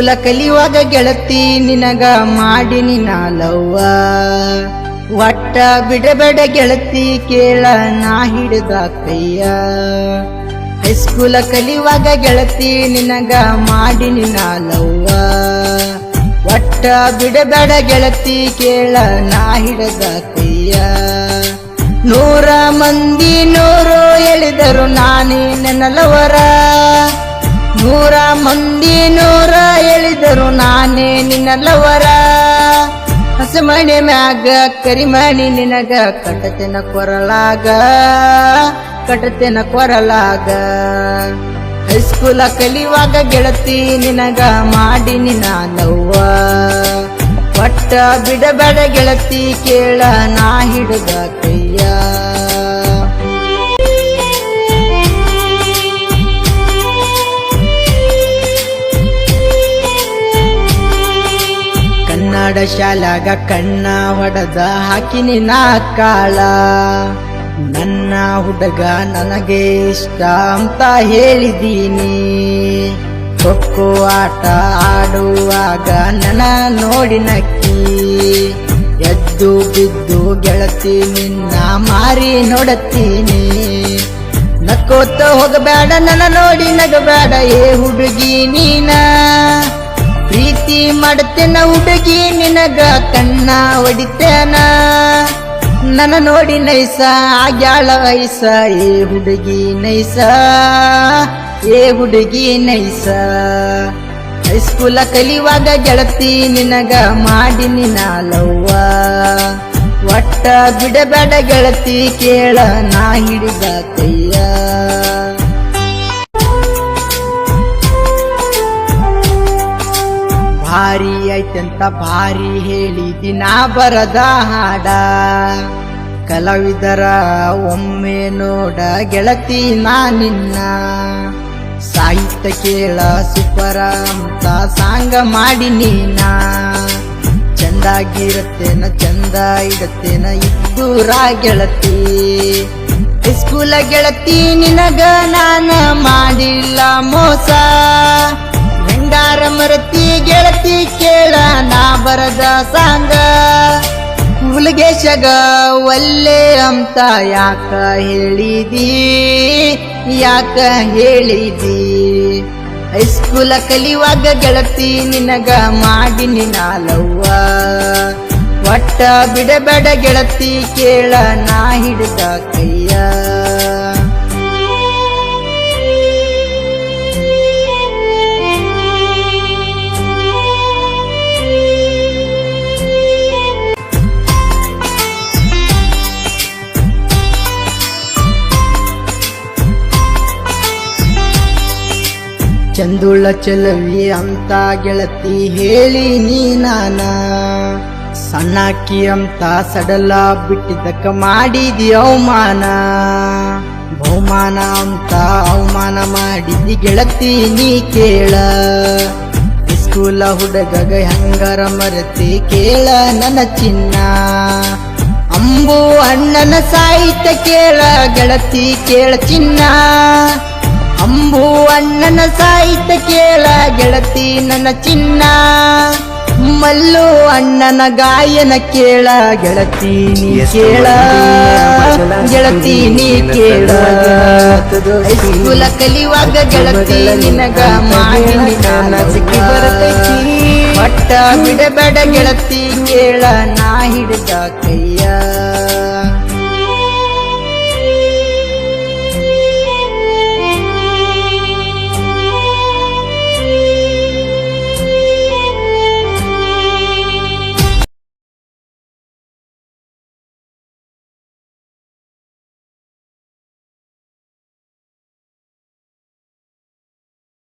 ಹೈಸ್ಕೂಲ ಕಲಿಯುವಾಗ ಗೆಳತಿ ನಿನಗ ಮಾಡಿನಿ ನಾ ಲವ್ವ. ಒಟ್ಟ ಬಿಡಬೇಡ ಗೆಳತಿ ಕೇಳ ನಾ ಹಿಡಿದ ಕೈಯ. ಹೈಸ್ಕೂಲ ಕಲಿಯುವಾಗ ಗೆಳತಿ ನಿನಗ ಮಾಡಿನಿ ನಾ ಲವ್ವ. ಒಟ್ಟ ಬಿಡಬೇಡ ಗೆಳತಿ ಕೇಳ ನಾ ಹಿಡಿದ ಕೈಯ. 100 ಮಂದಿ 100 ಹೇಳಿದರು ನಾನೇ ನನ್ನ ಲವರ. 100 ಮಂದಿ 100 ಹೇಳಿದರು ನಾನೇ ನಿನ್ನ ಲವರ. ಹಸಮಣಿ ಮ್ಯಾಗ ಕರಿಮಣಿ ನಿನಗ ಕಟತೆನ ಕೊರಲಾಗ, ಕಟತೆನ ಕೊರಲಾಗ. ಹೈಸ್ಕೂಲ ಕಲಿಯುವಾಗ ಗೆಳತಿ ನಿನಗ ಮಾಡಿನಿ ನಾ ಲವ್ವ. ಒಟ್ಟ ಬಿಡಬೇಡ ಗೆಳತಿ ಕೇಳ ನಾ ಹಿಡಿದ ಕೈಯ. ಕನ್ನಡ ಶಾಲಾಗ ಕಣ್ಣ ಹೊಡೆದ ಹಾಕಿನಿ ನಾ ಕಾಳ. ನನ್ನ ಹುಡುಗ ನನಗೆ ಇಷ್ಟ ಅಂತ ಹೇಳಿದೀನಿ. ಖೋಖೋ ಆಟ ಆಡುವಾಗ ನನ್ನ ನೋಡಿ ನಕ್ಕಿ. ಎದ್ದು ಬಿದ್ದು ಗೆಳತಿ ನಿನ್ನ ಮಾರಿ ನೋಡತ್ತೀನಿ. ನಕ್ಕೋತ ಹೋಗಬೇಡ ನನ್ನ ನೋಡಿ ನಗಬೇಡ ಏ ಹುಡುಗಿ ನೀನ. ಪ್ರೀತಿ ಮಾಡ್ತೇನ ಹುಡುಗಿ ನಿನಗ ಕಣ್ಣ ಹೊಡಿತೇನ. ನನ್ನ ನೋಡಿ ನೈಸ ಆಗ್ಯಾಳ ವಯಸ್ಸ ಏ ಹುಡುಗಿ ನೈಸ, ಏ ಹುಡುಗಿ ನೈಸ. ಹೈಸ್ಕೂಲ ಕಲಿಯುವಾಗ ಗೆಳತಿ ನಿನಗ ಮಾಡಿನಿ ನಾ ಲವ್ವ. ಒಟ್ಟ ಬಿಡಬೇಡ ಗೆಳತಿ ಕೇಳ ನಾ ಹಿಡಿದ ಕೈಯ. ಭಾರಿ ಐತಂತ ಭಾರಿ ಹೇಳಿದಿ ನಾ ಬರದ ಹಾಡ. ಕಲಾವಿದರ ಒಮ್ಮೆ ನೋಡ ಗೆಳತಿ ನಾ ನಿನ್ನ. ಸಾಹಿತ್ಯ ಕೇಳ ಸೂಪರ ಅಂತ ಸಾಂಗ ಮಾಡಿ ನೀನ. ಚಂದಾಗಿರತ್ತೇನ ಚಂದ ಇಡತ್ತೇನ ಇದ್ದೂರ ಗೆಳತಿ. ಹೈಸ್ಕೂಲ ಗೆಳತಿ ನಿನಗ ನಾನ ಮಾಡಿಲ್ಲ ಮೋಸ. ಹೆಂಗಾರ ಮರತಿ ಗೆಳತಿ ಕೇಳ ನಾ ಬರದ ಸಾಂಗ. ಹುಲಗೇಶಗ ಒಲ್ಲೆ ಅಂತ ಯಾಕ ಹೇಳಿದಿ, ಯಾಕ ಹೇಳಿದಿ. ಹೈಸ್ಕೂಲ ಕಲಿಯುವಾಗ ಗೆಳತಿ ನಿನಗ ಮಾಡಿನಿ ನಾ ಲವ್ವ. ಒಟ್ಟ ಬಿಡಬೇಡ ಗೆಳತಿ ಕೇಳ ನಾ ಹಿಡಿದ ಕೈಯ. ಚಂದುಳ ಚಲವಿ ಅಂತ ಗೆಳತಿ ಹೇಳಿ ನೀ ನಾನ. ಸಣ್ಣಕ್ಕಿ ಅಂತ ಸಡಲ ಬಿಟ್ಟಿದ್ದಕ್ಕ ಮಾಡಿದಿ ಅವಮಾನ. ಬಹುಮಾನ ಅಂತ ಅವಮಾನ ಮಾಡಿದಿ ಗೆಳತಿ ನೀ ಕೇಳ. ಸ್ಕೂಲ ಹುಡುಗಗ ಹೆಂಗಾರ ಮರತಿ ಕೇಳ ನನ್ನ ಚಿನ್ನ. ಅಂಬು ಅಣ್ಣನ ಸಾಹಿತ್ಯ ಕೇಳ ಗೆಳತಿ ಕೇಳ ಚಿನ್ನ. ಅಂಬು ಅಣ್ಣನ ಸಾಹಿತ್ಯ ಕೇಳ ಗೆಳತಿ ನನ್ನ ಚಿನ್ನ. ಮಲ್ಲು ಅಣ್ಣನ ಗಾಯನ ಕೇಳ ಗೆಳತಿ ನೀ ಕೇಳ, ಗೆಳತಿ ನೀ ಕೇಳ. ಹೈಸ್ಕೂಲ ಕಲಿಯುವಾಗ ಗೆಳತಿ ನಿನಗ ಮಾಡಿನಿ ನಾ ಸಿಕ್ಕಿ ಬರತೈತಿ. ಒಟ್ಟ ಬಿಡಬೇಡ ಗೆಳತಿ ಕೇಳ ನಾ ಹಿಡಿದ ಕೈಯ.